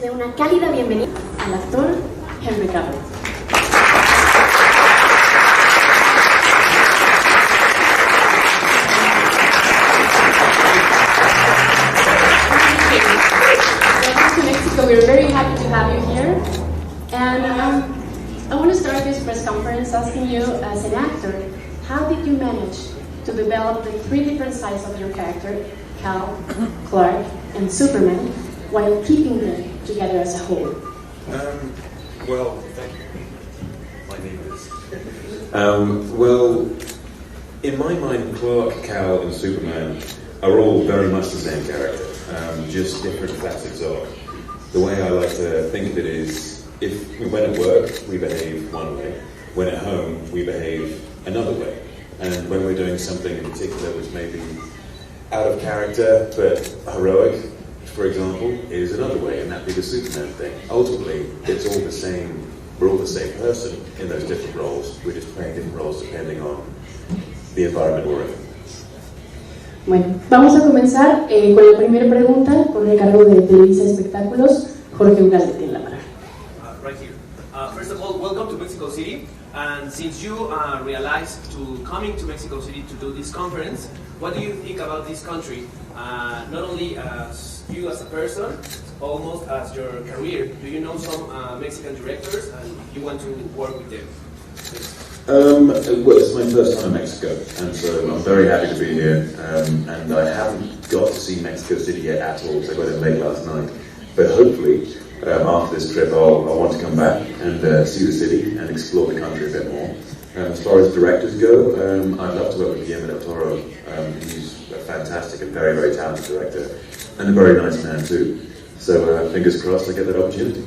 dé una cálida bienvenida al actor Henry Cavill. Welcome to Mexico. We're very happy to have you here. And I want to start this press conference asking you, as an actor, how did you manage to develop the three different sides of your character, Cal, Clark, and Superman, while keeping them together as a whole? Well, thank you. My name is. Well, in my mind, Clark, Cal, and Superman are all very much the same character, just different facets of. The way I like to think of it is, when at work, we behave one way. When at home, we behave another way. And when we're doing something in particular which may be out of character but heroic, for example, is another way, and that'd be the Superman thing. Ultimately, it's all the same. We're all the same person in those different roles. We're just playing different roles depending on the environment we're in. Bueno, vamos a comenzar con la primera pregunta, con el cargo de Televisa Espectáculos, Jorge Ugalde tiene la palabra. Right here. First of all, welcome to Mexico City. And since you realized to coming to Mexico City to do this conference, what do you think about this country? Not only as you as a person, almost as your career. Do you know some Mexican directors and you want to work with them? Well, it's my first time in Mexico, and so I'm very happy to be here. And I haven't got to see Mexico City yet at all, so I got in late last night. But hopefully, after this trip, I'll want to come back and see the city and explore the country a bit more. As far as directors go, I'd love to work with Guillermo del Toro. He's a fantastic and very, very talented director, and a very nice man too. So fingers crossed I get that opportunity.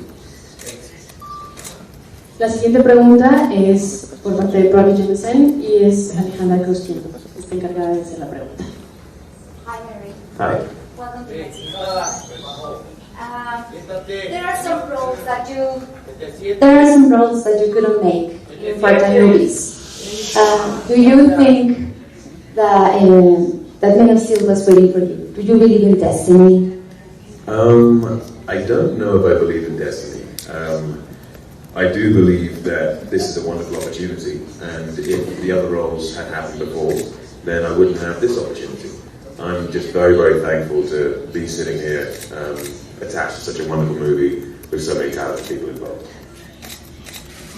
La siguiente pregunta es por parte de Provi Jensen y es Alejandra Cruz-Quinto, está encargada de hacer la pregunta. Hi, Mary. Hi. Welcome to Mexico. There are some roles that you couldn't make in part-time movies. Do you think that Men of Steel was waiting for you? Do you believe in destiny? I don't know if I believe in destiny. I do believe that this is a wonderful opportunity, and if the other roles had happened before, then I wouldn't have this opportunity. I'm just very, very thankful to be sitting here attached to such a wonderful movie with so many talented people involved.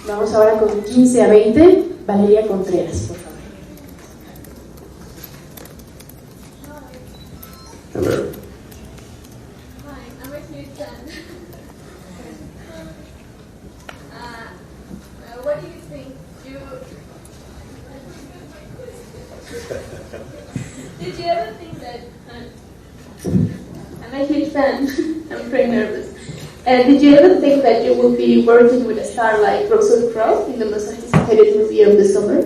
Vamos ahora con 15 a 20, Valeria Contreras, por favor. Hello. Hi, I'm a huge fan. What do you think? Did you ever think that? I'm a huge fan. I'm pretty nervous. Did you ever think that you would be working with a star like Russell Crowe in the most anticipated movie of the summer?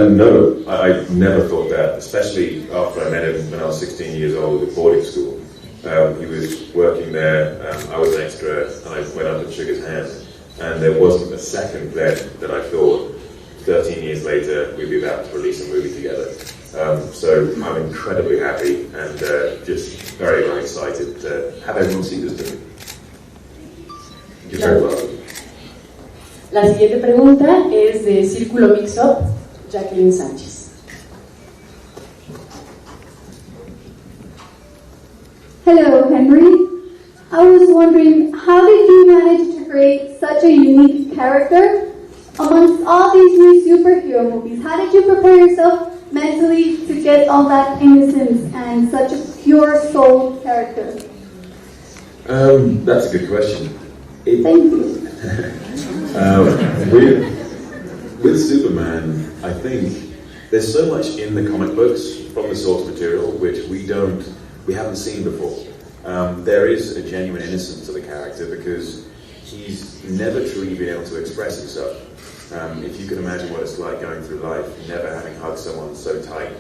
No, I never thought that, especially after I met him when I was 16 years old at boarding school. He was working there, I was an extra, and I went up and shook his hand. And there wasn't a second then that I thought 13 years later we'd be about to release a movie together. So I'm incredibly happy and just very, very excited to have everyone see this movie. You're very welcome. La siguiente pregunta es de Círculo Mix-Up, Jacqueline Sánchez. Hello, Henry. I was wondering, how did you manage to create such a unique character amongst all these new superhero movies? How did you prepare yourself mentally to get all that innocence and such a pure soul character? That's a good question. Thank you. With Superman, I think there's so much in the comic books from the source material which we haven't seen before. There is a genuine innocence to the character because he's never truly been able to express himself. If you can imagine what it's like going through life, never having hugged someone so tight,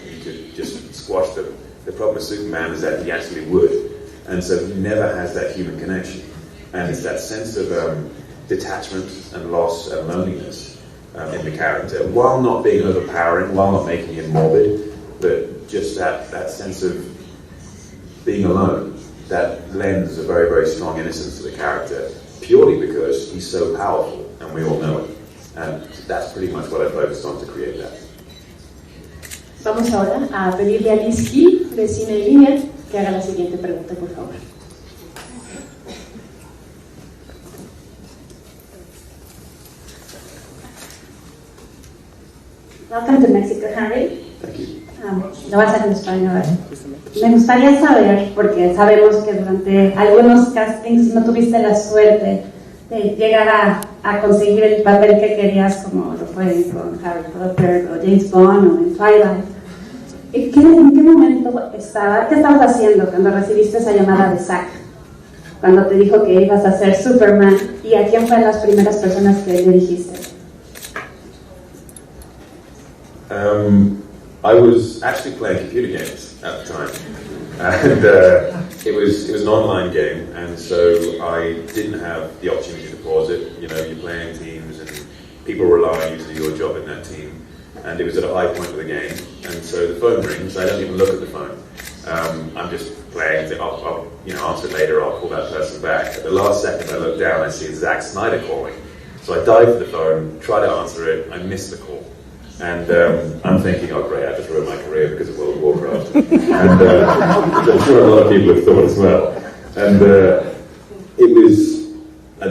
you could just squash them. The problem with Superman is that he actually would, and so he never has that human connection. And it's that sense of detachment and loss and loneliness in the character, while not being overpowering, while not making him morbid, but just that sense of being alone that lends a very, very strong innocence to the character, purely because he's so powerful, and we all know it. And that's pretty much what I focused on to create that. Vamos ahora a pedirle a Liz Key, de Cine en Línea, que haga la siguiente pregunta, por favor. Welcome to Mexico, Henry. Thank you. Lo vas a hacer en español. Me gustaría saber, porque sabemos que durante algunos castings no tuviste la suerte de llegar a conseguir el papel que querías, como lo fue con Harry Potter o James Bond o en Twilight. ¿En qué momento qué estabas haciendo cuando recibiste esa llamada de Zack? Cuando te dijo que ibas a ser Superman, ¿y a quién fueron las primeras personas que le dijiste? I was actually playing computer games at the time, and it was an online game, and so I didn't have the opportunity to pause it. You know, you're playing teams, and people rely on you to do your job in that team, and it was at a high point of the game, and so the phone rings. I don't even look at the phone. I'm just playing. I'll answer it later. I'll call that person back. At the last second, I look down. I see Zack Snyder calling, so I dive for the phone, try to answer it. I miss the call. And I'm thinking, oh great, I just ruined my career because of World of Warcraft. And I'm sure a lot of people have thought as well. And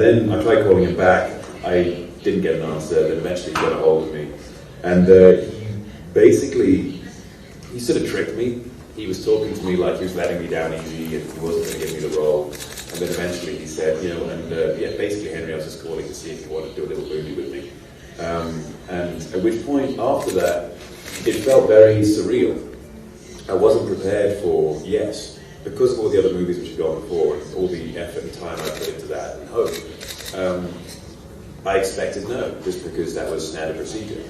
then I tried calling him back. I didn't get an answer. Then eventually he got a hold of me. And he sort of tricked me. He was talking to me like he was letting me down easy and he wasn't going to give me the role. And then eventually he said, basically Henry, I was just calling to see if you wanted to do a little movie with me. And at which point, after that, it felt very surreal. I wasn't prepared for yes, because of all the other movies which had gone before, and all the effort and time I put into that, and hope. I expected no, just because that was standard procedure.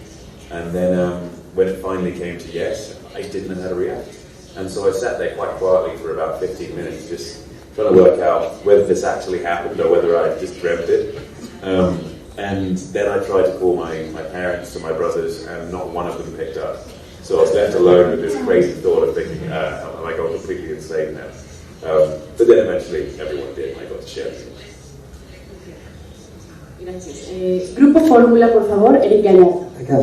And then when it finally came to yes, I didn't know how to react. And so I sat there quite quietly for about 15 minutes, just trying to work out whether this actually happened or whether I just dreamt it. And then I tried to call my parents and my brothers, and not one of them picked up. So I was left alone with this crazy thought of thinking, am I going completely insane now? But then eventually everyone did, and I got to share it. Gracias. Grupo Fórmula, por favor, Eric Gallardo. Acá.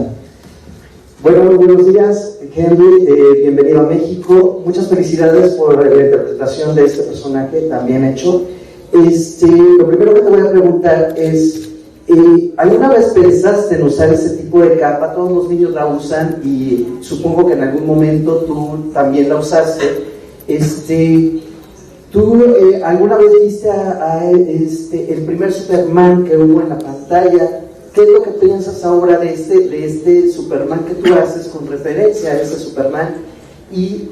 Bueno, buenos días, Henry, bienvenido a México. Muchas felicidades por la interpretación de este personaje tan bien hecho. Lo primero que te voy a preguntar es, ¿alguna vez pensaste en usar ese tipo de capa? Todos los niños la usan y supongo que en algún momento tú también la usaste. ¿Tú alguna vez viste el primer Superman que hubo en la pantalla? ¿Qué es lo que piensas ahora de este Superman que tú haces con referencia a ese Superman? Y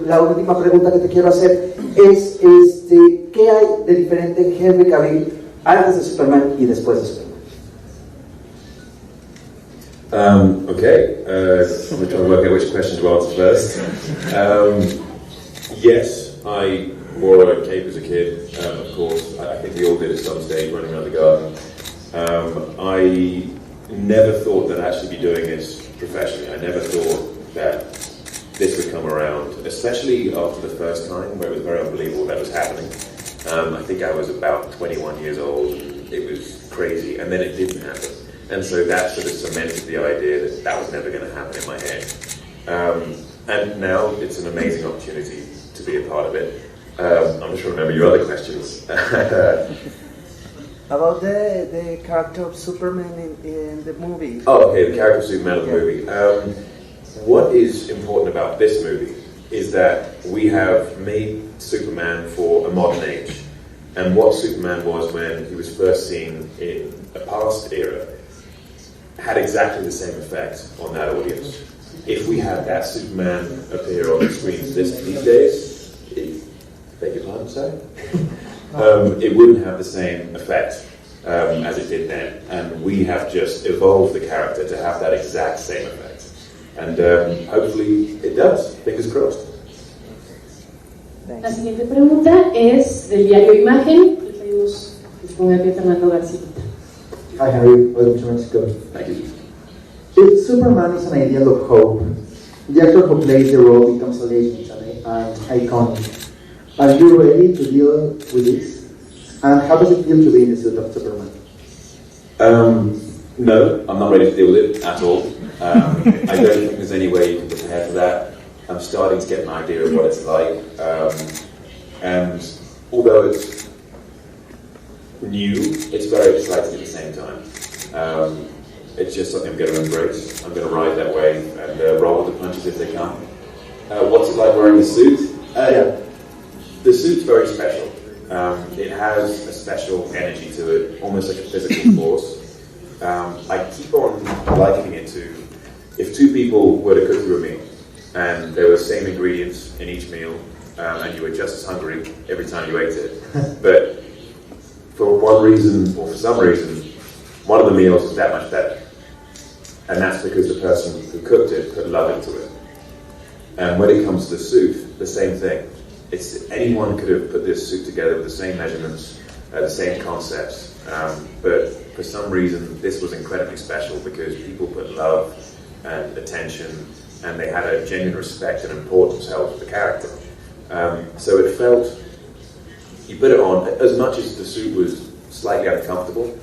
la última pregunta que te quiero hacer es, ¿qué hay de diferente en Henry Cavill antes de Superman y después de Superman? Okay, I'm trying to work out which question to answer first. Yes, I wore a cape as a kid, of course. I think we all did at some stage, running around the garden. I never thought that I'd actually be doing this professionally. I never thought that this would come around, especially after the first time, where it was very unbelievable that was happening. I think I was about 21 years old, and it was crazy, and then it didn't happen. And so that sort of cemented the idea that that was never going to happen in my head. And now it's an amazing opportunity to be a part of it. I'm just trying to remember your other questions. About the character of Superman in the movie. Oh, okay, the character of Superman in the movie. What is important about this movie is that we have made Superman for a modern age. And what Superman was when he was first seen in a past era had exactly the same effect on that audience. If we had that Superman appear on the screens these days, beg your pardon, sorry? It wouldn't have the same effect as it did then. And we have just evolved the character to have that exact same effect. And hopefully it does. Fingers crossed. La siguiente pregunta es del diario Imagen. Y pedimos que se ponga de pie Fernando García. Hi Harry, welcome to Mexico. Thank you. If Superman is an ideal of hope, the actor who plays the role becomes a legend and iconic. Are you ready to deal with this? And how does it feel to be in the suit of Superman? No, I'm not ready to deal with it at all. I don't think there's any way you can prepare for that. I'm starting to get an idea of what it's like. And although it's new, it's very exciting at the same time. It's just something I'm going to embrace. I'm going to ride that wave and roll with the punches if they come. What's it like wearing the suit? The suit's very special. It has a special energy to it, almost like a physical force. I keep on likening it to if two people were to cook through a meal and there were the same ingredients in each meal and you were just as hungry every time you ate it. But for one reason or for some reason, one of the meals is that much better. And that's because the person who cooked it put love into it. And when it comes to the suit, the same thing. Anyone could have put this suit together with the same measurements, the same concepts, but for some reason this was incredibly special because people put love and attention and they had a genuine respect and importance held for the character. So it felt, you put it on, as much as the suit was slightly uncomfortable,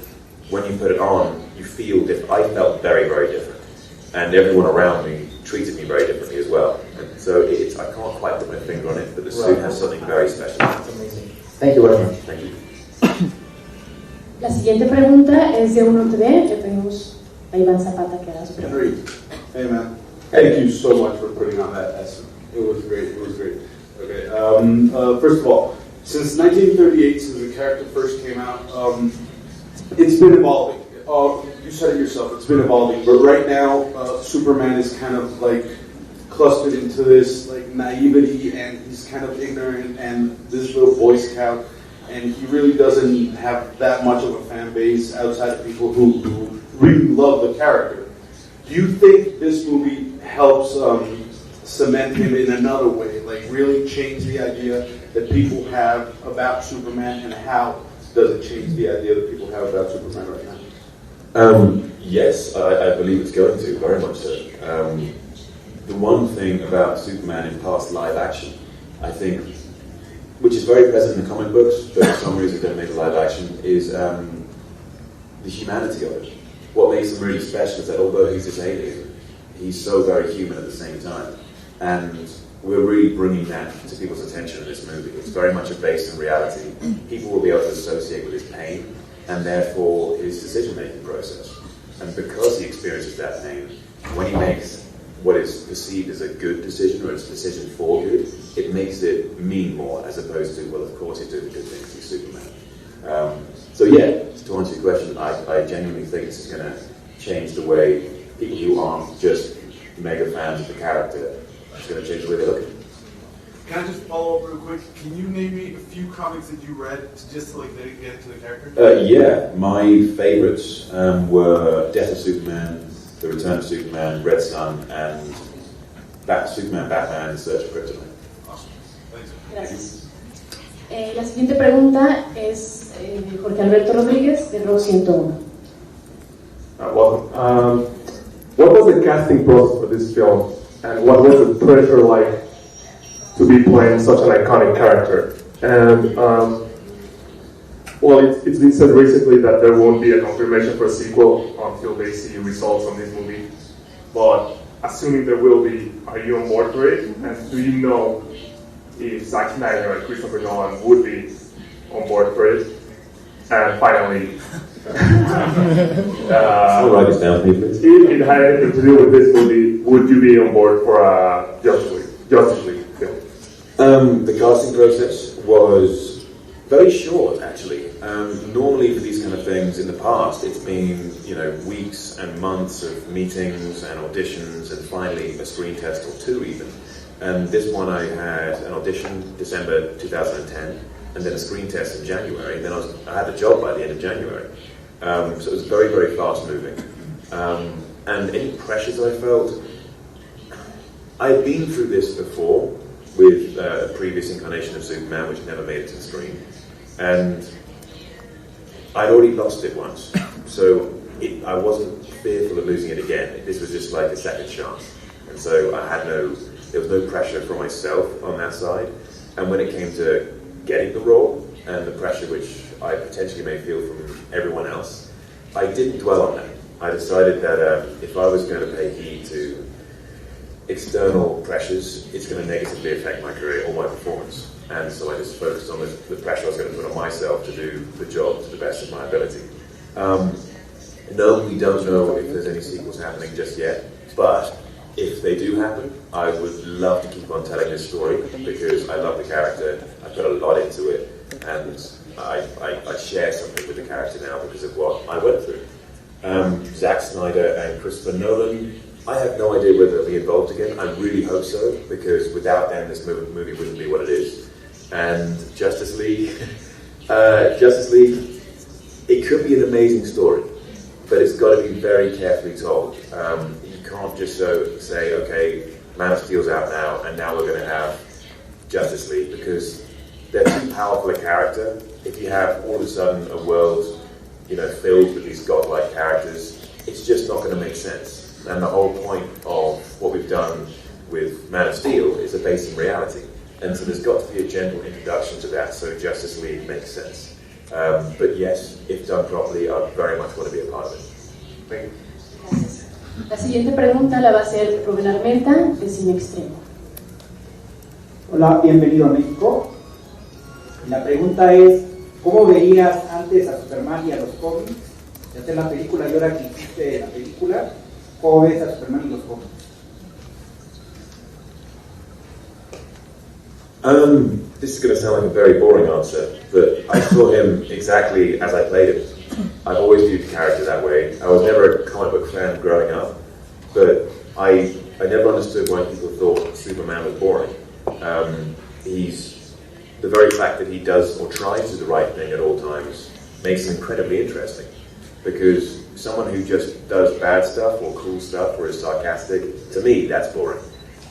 when you put it on, you feel different. I felt very, very different. And everyone around me treated me very differently as well. And so I can't quite put my finger on it, but the suit has something very special. That's amazing. Thank you very much. Thank you. La siguiente pregunta es de uno TV, que tenemos a Iván Zapata que hará su pregunta. Hey man, thank you so much for putting on that essay. It was great, it was great. Okay, first of all, since 1938, since the character first came out, it's been evolving. You said it yourself, it's been evolving, but right now, Superman is kind of like clustered into this like naivety, and he's kind of ignorant, and this little Boy Scout, and he really doesn't have that much of a fan base outside of people who really love the character. Do you think this movie helps cement him in another way, like really change the idea that people have about Superman, and how does it change the idea that people have about Superman right now? Yes, I believe it's going to, very much so. The one thing about Superman in past live action, I think, which is very present in the comic books, but for some reason don't make a live action, is the humanity of it. What makes him really special is that although he's this alien, he's so very human at the same time. And we're really bringing that to people's attention in this movie. It's very much based in reality. People will be able to associate with his pain and therefore his decision-making process. And because he experiences that pain, when he makes what is perceived as a good decision or a decision for good, it makes it mean more as opposed to, well, of course he's doing the good things, he's Superman. So yeah, to answer your question, I genuinely think this is going to change the way people who aren't just mega fans of the character, it's going to change the way they look at it. Can I just follow up real quick? Can you name me a few comics that you read just to get into the character? Yeah, my favorites were Death of Superman, The Return of Superman, Red Sun, and Superman, Batman, Search for Kryptonite. Awesome. Thanks. Gracias. La siguiente pregunta es de Jorge Alberto Rodríguez, de Row 101. Welcome. What was the casting process for this film, and what was the pressure like to be playing such an iconic character? And well, it's been said recently that there won't be a confirmation for a sequel until they see results on this movie. But assuming there will be, are you on board for it? And do you know if Zack Snyder and Christopher Nolan would be on board for it? And finally, I'll write this down, please. If it had anything to do with this movie, would you be on board for a Justice League film? The casting process was very short, actually. Normally for these kind of things in the past, it's been weeks and months of meetings and auditions and finally a screen test or two even. And this one I had an audition December 2010 and then a screen test in January, and then I had the job by the end of January. So it was very, very fast moving. And any pressures I felt, I've been through this before with a previous incarnation of Superman which never made it to the screen. And I'd already lost it once, so I wasn't fearful of losing it again. This was just like a second chance. And so there was no pressure for myself on that side. And when it came to getting the role and the pressure which I potentially may feel from everyone else, I didn't dwell on that. I decided that if I was going to pay heed to external pressures, it's going to negatively affect my career or my performance. And so I just focused on the pressure I was going to put on myself to do the job to the best of my ability. No, we don't know if there's any sequels happening just yet, but if they do happen, I would love to keep on telling this story because I love the character, I put a lot into it, and I share something with the character now because of what I went through. Zack Snyder and Christopher Nolan, I have no idea whether they'll be involved again. I really hope so, because without them this movie wouldn't be what it is. And Justice League, it could be an amazing story, but it's got to be very carefully told. You can't just say, okay, Man of Steel's out now, and now we're going to have Justice League, because they're too powerful a character. If you have all of a sudden a world, filled with these godlike characters, it's just not going to make sense. And the whole point of what we've done with Man of Steel is a base in reality. And so there's got to be a gentle introduction to that, so Justice League makes sense. But yes, if done properly, I very much want to be a part of it. Thank you. Gracias. La siguiente pregunta la va a hacer Rubén Armenta, de Cine Extremo. Hola, bienvenido a México. La pregunta es, ¿cómo veías antes a Superman y a los cómics? De hacer la película y ahora que hiciste la película, ¿cómo ves a Superman y los cómics? This is going to sound like a very boring answer, but I saw him exactly as I played him. I've always viewed the character that way. I was never a comic book fan growing up, but I never understood why people thought Superman was boring. He's the very fact that he does or tries to do the right thing at all times makes him incredibly interesting, because someone who just does bad stuff or cool stuff or is sarcastic, to me that's boring.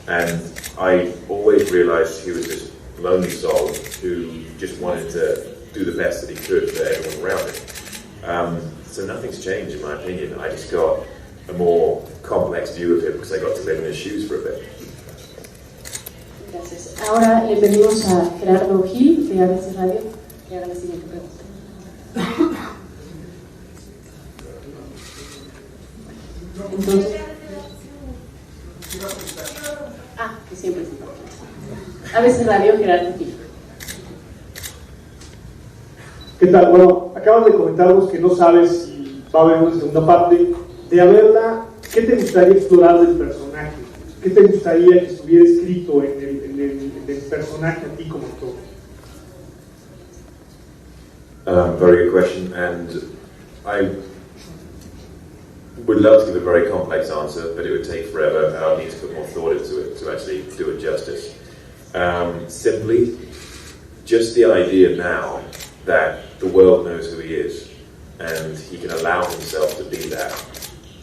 And I always realized he was this lonely soul who just wanted to do the best that he could for everyone around him. So nothing's changed in my opinion. I just got a more complex view of him because I got to live in his shoes for a bit. Gracias. Ahora le pedimos a Gerardo Gil, de ABC Radio, que haga la siguiente pregunta. Entonces, que siempre es importante. ABC Radio, Gerardo Gil. ¿Qué tal? Bueno, acabas de comentarnos que no sabes si va a haber una segunda parte. De haberla, ¿qué te gustaría explorar del personaje? ¿Qué te gustaría que estuviera escrito en el personaje a ti como actor? Very good question, and I would love to give a very complex answer, but it would take forever, and I'd need to put more thought into it to actually do it justice. Simply, just the idea now that the world knows who he is, and he can allow himself to be that.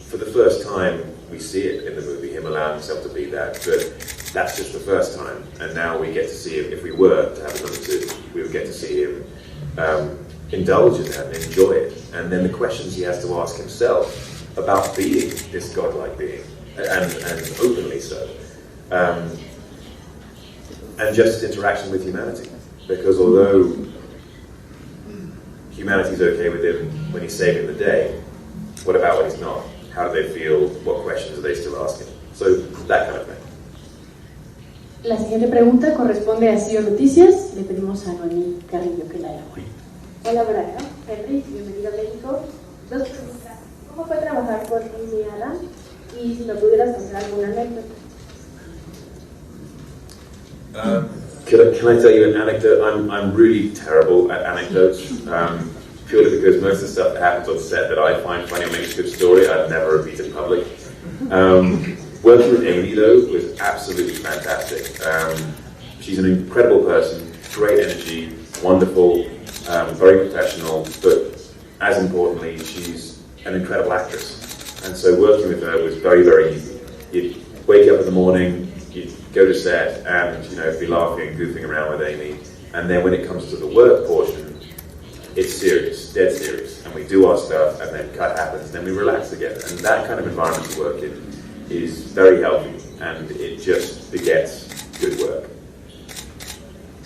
For the first time, we see it in the movie, him allowing himself to be that, but that's just the first time, and now we get to see him. If we were to have another two, we would get to see him indulge in that and enjoy it, and then the questions he has to ask himself about being this godlike being, and openly so, and just his interaction with humanity, because although humanity's okay with him when he's saving the day, what about when he's not? How do they feel? What questions are they still asking? So, that kind of thing. La siguiente pregunta corresponde a CEO Noticias. Le pedimos a Noemí Carrillo que la elabore. Hola, Brian. Henry, bienvenido a México. Dos preguntas. ¿Cómo fue trabajar con Amy Adam? Y si nos pudieras contar alguna anécdota. Can I tell you an anecdote? I'm really terrible at anecdotes, purely because most of the stuff that happens on set that I find funny or makes a good story, I'd never repeat in public. Working with Amy, though, was absolutely fantastic. She's an incredible person, great energy, wonderful, very professional, but as importantly, she's an incredible actress. And so working with her was very, very easy. You'd wake up in the morning, you'd go to set and, be laughing and goofing around with Amy. And then when it comes to the work portion, it's serious, dead serious. And we do our stuff and then cut happens, then we relax again. And that kind of environment to work in is very healthy and it just begets good work.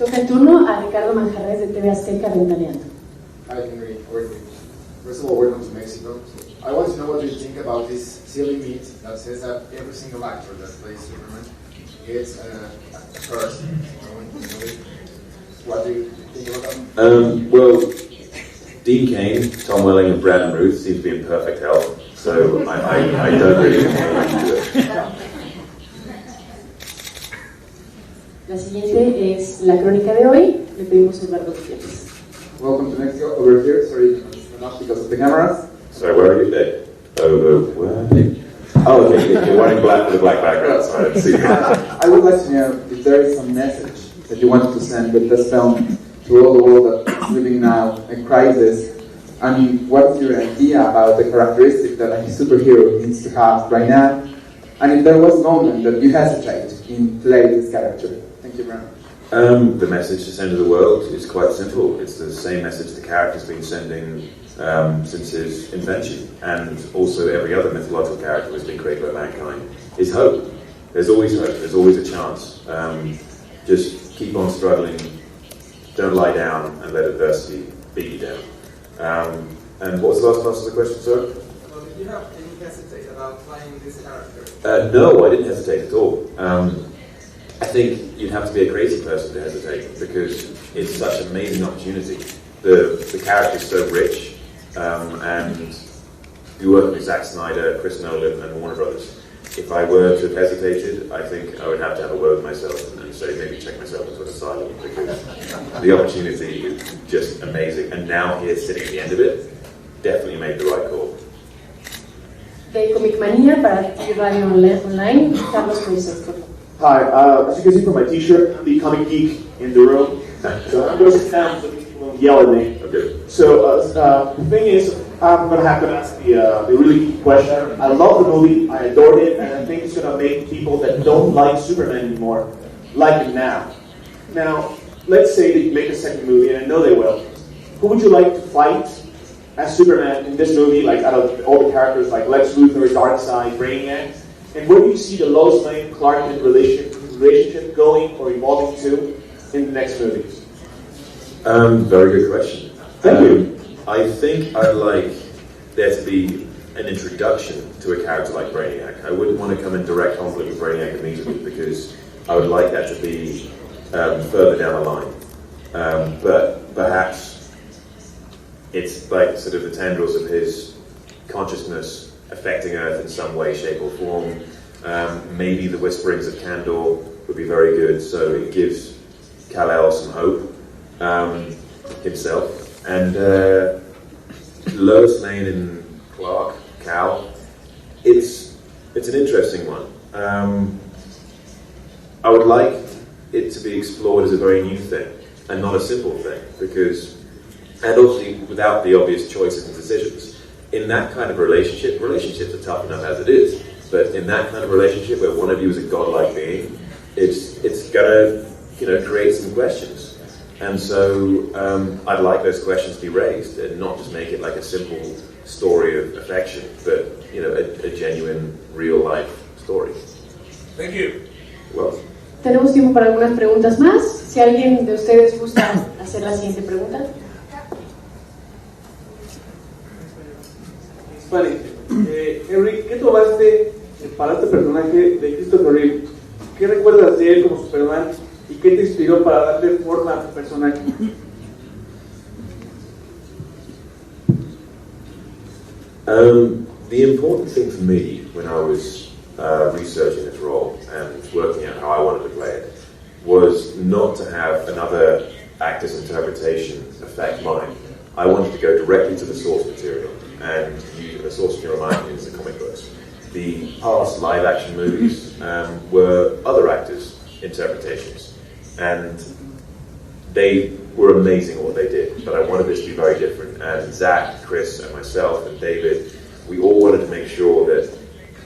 Toca el turno a Ricardo Manjarres de TV Azteca Ventaneando. Hi, Henry. First of all, welcome to Mexico. I want to know what you think about this silly myth that says that every single actor that plays Superman gets a curse. What do you think about that? Well, Dean Cain, Tom Welling, and Brandon Ruth seem to be in perfect health, so I don't really know how to do it. La siguiente es la crónica de hoy. Le pedimos a Eduardo Gutiérrez. Welcome to Mexico. Over here. Sorry, not because of the cameras. So where are you today? Where? Oh, okay. You're wearing black with a black background, so I don't see that. I would like to know if there is some message that you wanted to send with this film to all the world that is living now a crisis. I mean, what is your idea about the characteristic that a superhero needs to have right now? And if there was a moment that you hesitate in playing this character. Thank you very much. The message to send to the world is quite simple. It's the same message the character's been sending since his invention, and also every other mythological character that's been created by mankind, is hope. There's always hope. There's always a chance. Just keep on struggling. Don't lie down and let adversity beat you down. And what was the last part of the question, sir? Well, did you have any hesitate about playing this character? No, I didn't hesitate at all. I think you'd have to be a crazy person to hesitate, because it's such an amazing opportunity. The character is so rich, and you work with Zack Snyder, Chris Nolan, and Warner Brothers. If I were to have hesitated, I think I would have to have a word with myself and say maybe check myself into an asylum, because the opportunity is just amazing. And now here, sitting at the end of it, definitely made the right call. De Comic Manía para TV Radio Online, Carlos Moisés, por favor. Hi, as you can see from my t-shirt, I'm the comic geek in the room. So I'm going to sit down so people won't yell at me. Okay. So the thing is, I'm going to have to ask the really key question. I love the movie, I adored it, and I think it's going to make people that don't like Superman anymore like it now. Now, let's say they make a second movie, and I know they will. Who would you like to fight as Superman in this movie, like out of all the characters, like Lex Luthor, Darkseid, Brainiac? And where do you see the Lois Lane Clark Kent relationship going or evolving to in the next movies? Very good question. Thank you. I think I'd like there to be an introduction to a character like Brainiac. I wouldn't want to come in direct conflict with Brainiac immediately, because I would like that to be further down the line. But perhaps it's like sort of the tendrils of his consciousness affecting Earth in some way, shape or form. Maybe the whisperings of Kandor would be very good, so it gives Kal-El some hope himself. And Lois Lane and Clark, Cal, it's an interesting one. I would like it to be explored as a very new thing and not a simple thing, and obviously without the obvious choices and decisions. In that kind of relationships are tough enough as it is, but in that kind of relationship where one of you is a godlike being, it's gonna create some questions. And so I'd like those questions to be raised and not just make it like a simple story of affection, but a genuine, real life story. Thank you. Well. Tenemos tiempo para algunas preguntas más. Si alguien de ustedes gusta hacer la siguiente pregunta. Vale, Henry, ¿qué tomaste para este personaje de Christopher Reeve? ¿Qué recuerdas de él como Superman y qué te inspiró para darle forma a tu personaje? The important thing for me when I was researching this role and working out how I wanted to play it was not to have another actor's interpretation affect mine. I wanted to go directly to the source material, and the source material mine is the comic books. The past live-action movies were other actors' interpretations, and they were amazing at what they did, but I wanted this to be very different. And Zach, Chris, and myself, and David, we all wanted to make sure that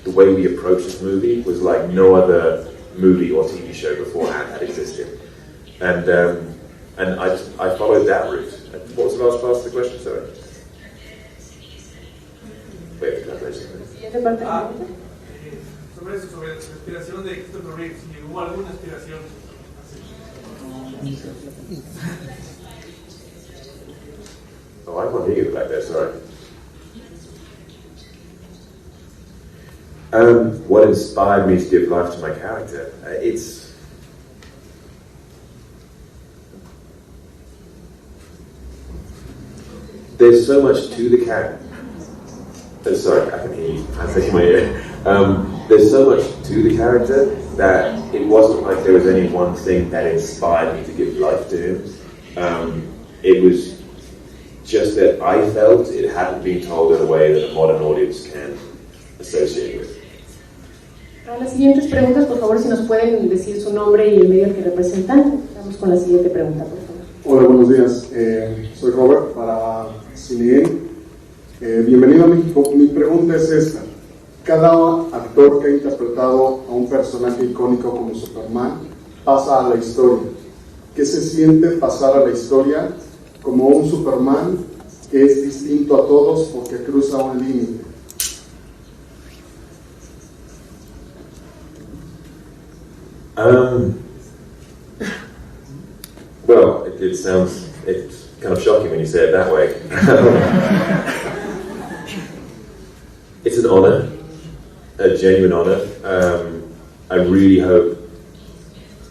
the way we approached this movie was like no other movie or TV show beforehand had existed. And I followed that route. What was the last part of the question, sorry? Wait, the translation. Sobre la inspiración de Christopher Reeve, si hubo alguna inspiración. Oh, I can't hear you back there, sorry. What inspired me to give life to my character? There's so much to the character. Oh, sorry, I can hear you. I'm taking my ear. There's so much to the character that it wasn't like there was any one thing that inspired me to give life to him. It was just that I felt it hadn't been told in a way that a modern audience can associate with. Para las siguientes preguntas, por favor, si nos pueden decir su nombre y el medio que representan. Vamos con la siguiente pregunta, por favor. Hola, buenos días. Soy Robert para Cine. Bienvenido a México. Mi pregunta es esta. Cada actor que ha interpretado a un personaje icónico como Superman pasa a la historia. ¿Qué se siente pasar a la historia como un Superman que es distinto a todos porque cruza un límite? Well, it's kind of shocking when you say it that way. It's an honor, a genuine honor. I really hope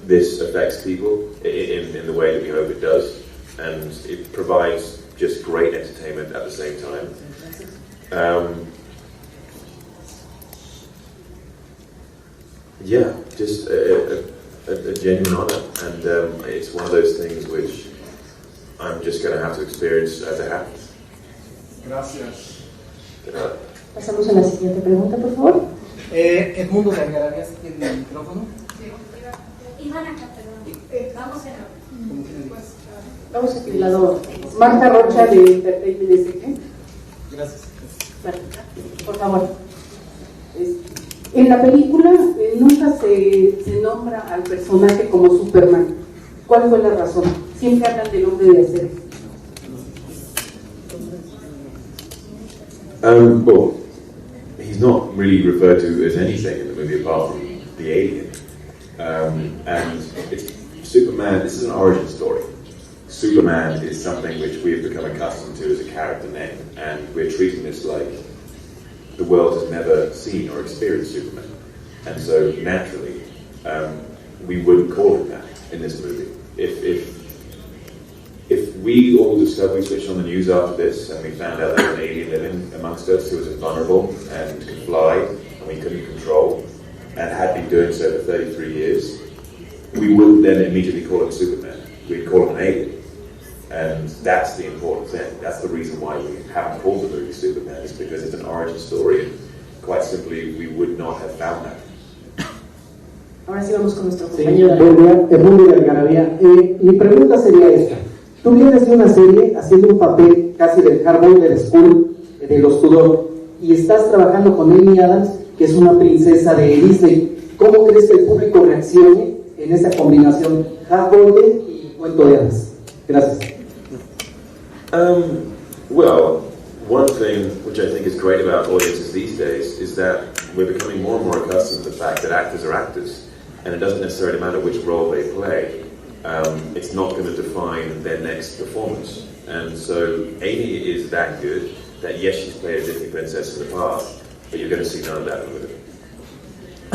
this affects people in the way that we hope it does, and it provides just great entertainment at the same time. Yeah, just a genuine honor, and it's one of those things which I'm just going to have to experience as it happens. Gracias. Pasamos a la siguiente pregunta, por favor. Edmundo de Algarabía, ¿se tiene el micrófono? Iván acá, perdón. Vamos en orden. Vamos aquí al lado. Marta Rocha de Entertainment SG. Gracias. Vale. Por favor. En la película nunca se nombra al personaje como Superman. ¿Cuál fue la razón? Siempre hablan del hombre de acero. Well, he's not really referred to as anything in the movie apart from the alien. And it's Superman, this is an origin story. Superman is something which we have become accustomed to as a character name, and we're treating this like the world has never seen or experienced Superman. And so naturally, we wouldn't call him that in this movie. If we all discovered, we switched on the news after this and we found out there was an alien living amongst us who was invulnerable and could fly and we couldn't control and had been doing so for 33 years, we wouldn't then immediately call him Superman. We'd call him an alien. And that's the important thing. That's the reason why we haven't called the movie Superman, is because it's an origin story. And quite simply, we would not have found that. Ahora sí vamos con nuestro Sí, compañero. buen día, Edmundo de Algarabía. Mi pregunta sería esta. Tú vienes de una serie haciendo un papel casi del Harvard del School, de los Tudor, y estás trabajando con Amy Adams, que es una princesa de Disney. ¿Cómo crees que el público reaccione en esa combinación Harvard y cuento de hadas? Gracias. Well, one thing which I think is great about audiences these days is that we're becoming more and more accustomed to the fact that actors are actors, and it doesn't necessarily matter which role they play. It's not going to define their next performance. And so Amy is that good that yes, she's played a Disney princess in the past, but you're going to see none of that in the movie.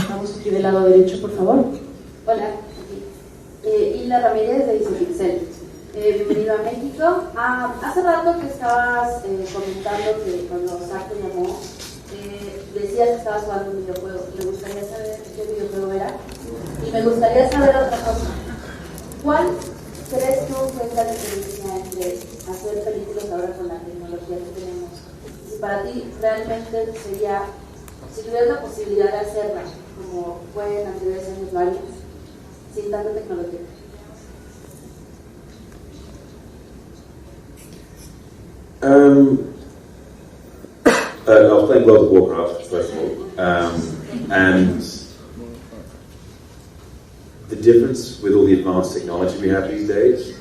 Vamos aquí del lado derecho, por favor. Hola, Hilda Ramírez de Isopixel. Bienvenido a México. Hace rato que estabas comentando que cuando Zach te llamó, decías que estabas jugando un videojuego. Me gustaría saber qué videojuego era. Y me gustaría saber otra cosa. ¿Cuál crees tú fue la diferencia entre hacer películas ahora con la tecnología que tenemos? Si para ti realmente sería, si tuvieras la posibilidad de hacerla, como fue en anteriores años varios, sin tanta tecnología. I was playing World of Warcraft, first of all, and the difference with all the advanced technology we have these days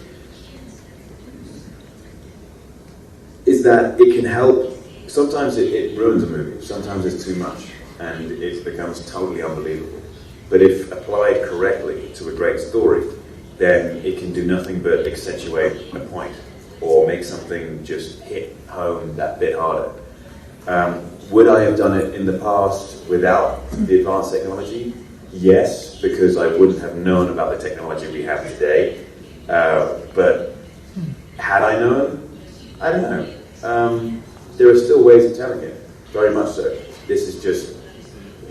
is that it can help. Sometimes it ruins a movie, sometimes it's too much, and it becomes totally unbelievable. But if applied correctly to a great story, then it can do nothing but accentuate a point or make something just hit home that bit harder. Would I have done it in the past without the advanced technology? Yes, because I wouldn't have known about the technology we have today. But had I known? I don't know. There are still ways of telling it, very much so. This is just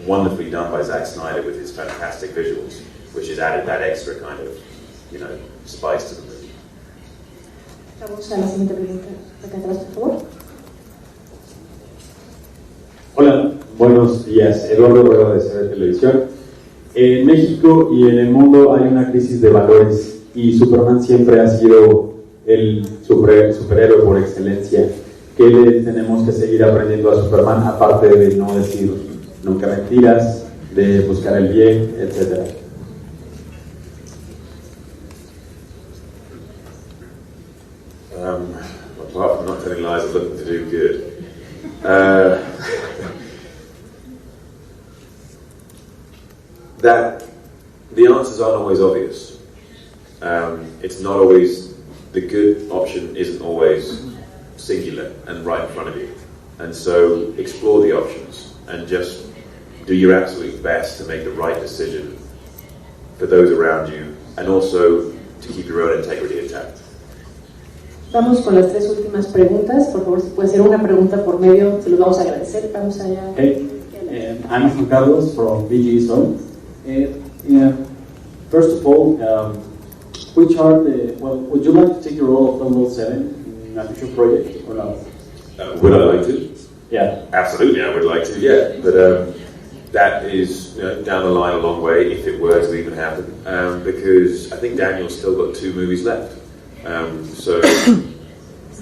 wonderfully done by Zack Snyder with his fantastic visuals, which has added that extra kind of, spice to the movie. Vamos a la siguiente pregunta. Acá atrás, por favor. Hola, buenos días. Eduardo Rueda de CB Televisión. En México y en el mundo hay una crisis de valores y Superman siempre ha sido el superhéroe por excelencia. ¿Qué le tenemos que seguir aprendiendo a Superman aparte de no decir nunca mentiras, de buscar el bien, etcétera? Apart from not telling lies and looking to do good. That the answers aren't always obvious. It's not always, the good option isn't always singular and right in front of you. And so explore the options and just do your absolute best to make the right decision for those around you and also to keep your own integrity intact. Vamos con las tres últimas preguntas. Por favor, si puede ser una pregunta por medio, se los vamos a agradecer. Vamos allá. Hey, I'm Juan Carlos from BG Zone. First of all, which are would you like to take the role of 007 in a future project or not? Would I like to? Yeah. Absolutely, I would like to, yeah. But that is down the line a long way if it were to even happen. Because I think Daniel's still got 2 movies left. So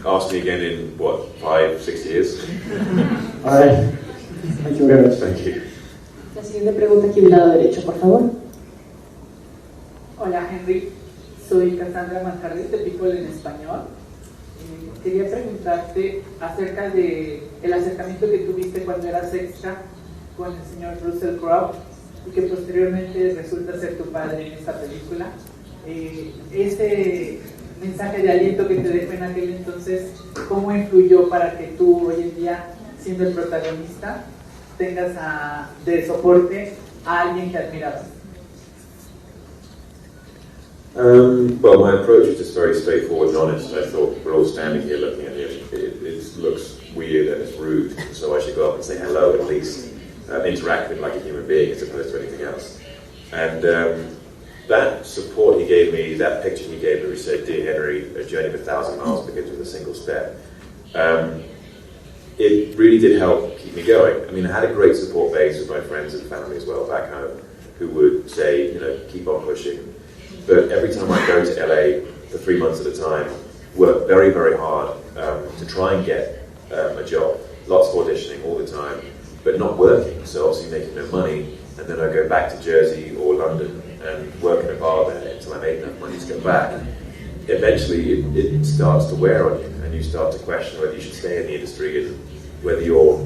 ask me again in, 5-6 years? All right. Thank you very much. Thank you. La siguiente pregunta aquí del lado derecho, por favor. Hola, Henry. Soy Cassandra Manjarres de People en Español. Quería preguntarte acerca de el acercamiento que tuviste cuando eras extra con el señor Russell Crowe y que posteriormente resulta ser tu padre en esta película. Ese mensaje de aliento que te dejó en aquel entonces, ¿cómo influyó para que tú hoy en día, siendo el protagonista, tengas de soporte a alguien que admirabas? Well, my approach is just very straightforward and honest. I thought we're all standing here looking at him. It looks weird and it's rude, so I should go up and say hello at least, interact with him like a human being as opposed to anything else. And that support he gave me, that picture he gave me, he said, "Dear Henry, a journey of 1,000 miles begins with a single step." It really did help keep me going. I mean, I had a great support base with my friends and family as well back home, who would say, keep on pushing. But every time I go to LA for 3 months at a time, work very, very hard to try and get a job. Lots of auditioning all the time, but not working, so obviously making no money. And then I go back to Jersey or London and work in a bar there until I made enough money to go back. Eventually, it starts to wear on you, and you start to question whether you should stay in the industry and whether you're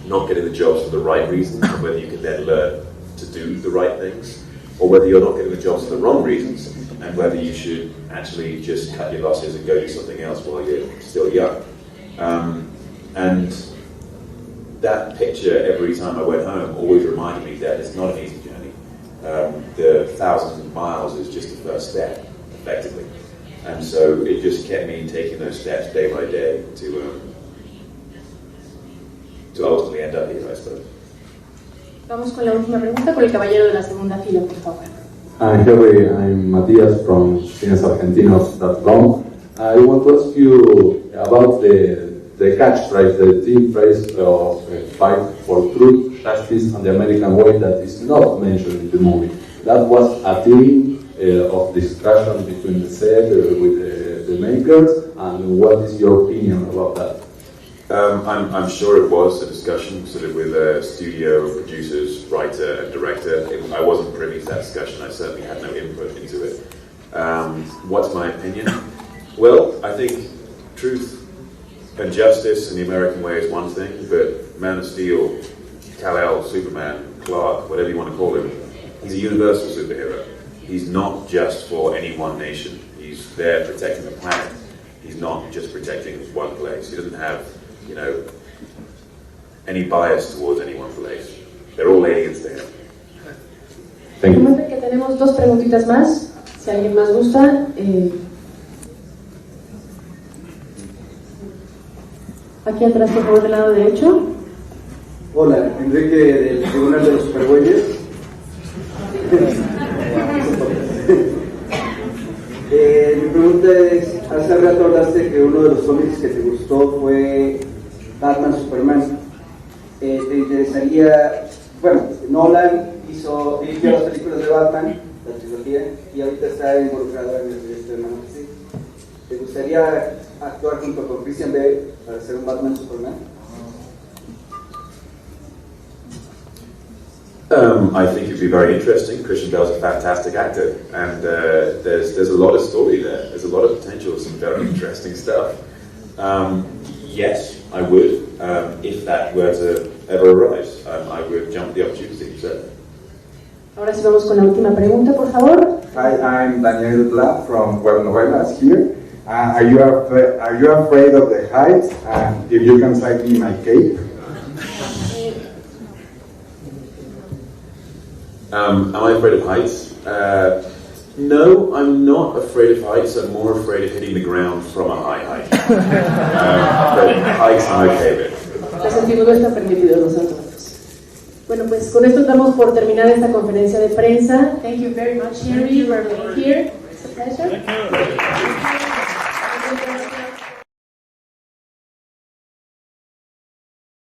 not getting the jobs for the right reasons, and whether you can then learn to do the right things, or whether you're not getting the jobs for the wrong reasons, and whether you should actually just cut your losses and go do something else while you're still young. And that picture, every time I went home, always reminded me that it's not an easy journey. The 1,000 miles is just the first step, effectively. And so it just kept me taking those steps day by day to ultimately end up here, I suppose. Vamos con la última pregunta por el caballero de la segunda fila, por favor. Hi, Henry. I'm Matías from cinesargentinos.com. I want to ask you about the catchphrase, the theme phrase of fight for truth, justice, and the American way that is not mentioned in the movie. That was a theme of discussion between the set with the makers, and what is your opinion about that? I'm sure it was a discussion sort of with studio producers, writer and director. I wasn't privy to that discussion. I certainly had no input into it. What's my opinion? Well, I think truth and justice in the American way is one thing, but Man of Steel, Cavill, Superman, Clark, whatever you want to call him, he's a universal superhero. he's not just for any one nation. He's there protecting the planet. He's not just protecting one place. He doesn't have, you know, any bias towards any one place. They're all aliens to him. Thank you. Comenta que tenemos dos preguntitas más, si alguien más gusta. Aquí atrás, por favor, del lado derecho. Hola, Enrique del Tribunal de los Superbueyes. Mi pregunta es, hace rato hablaste que uno de los cómics que te gustó fue Batman Superman. ¿Te interesaría, bueno, Nolan dirigió las películas de Batman, la trilogía, y ahorita está involucrado en el proyecto de Man of Steel? ¿Te gustaría actuar junto con Christian Bale para hacer un Batman Superman? I think it'd be very interesting. Christian Bale's a fantastic actor, and there's a lot of story there. There's a lot of potential, some very interesting stuff. Yes, I would. If that were to ever arise, I would jump at the opportunity. So. Ahora sí vamos con la última pregunta, por favor. Hi, I'm Daniel Bla from Web Novelas here. Are you afraid of the heights? And if you can cite me my cape. Am I afraid of heights? No, I'm not afraid of heights. I'm more afraid of hitting the ground from a high height. But heights I'm okay with. Los sentidos no están permitidos nosotros. Bueno, pues con esto damos por terminada esta conferencia de prensa. Thank you very much, Henry, for being here. It's a pleasure.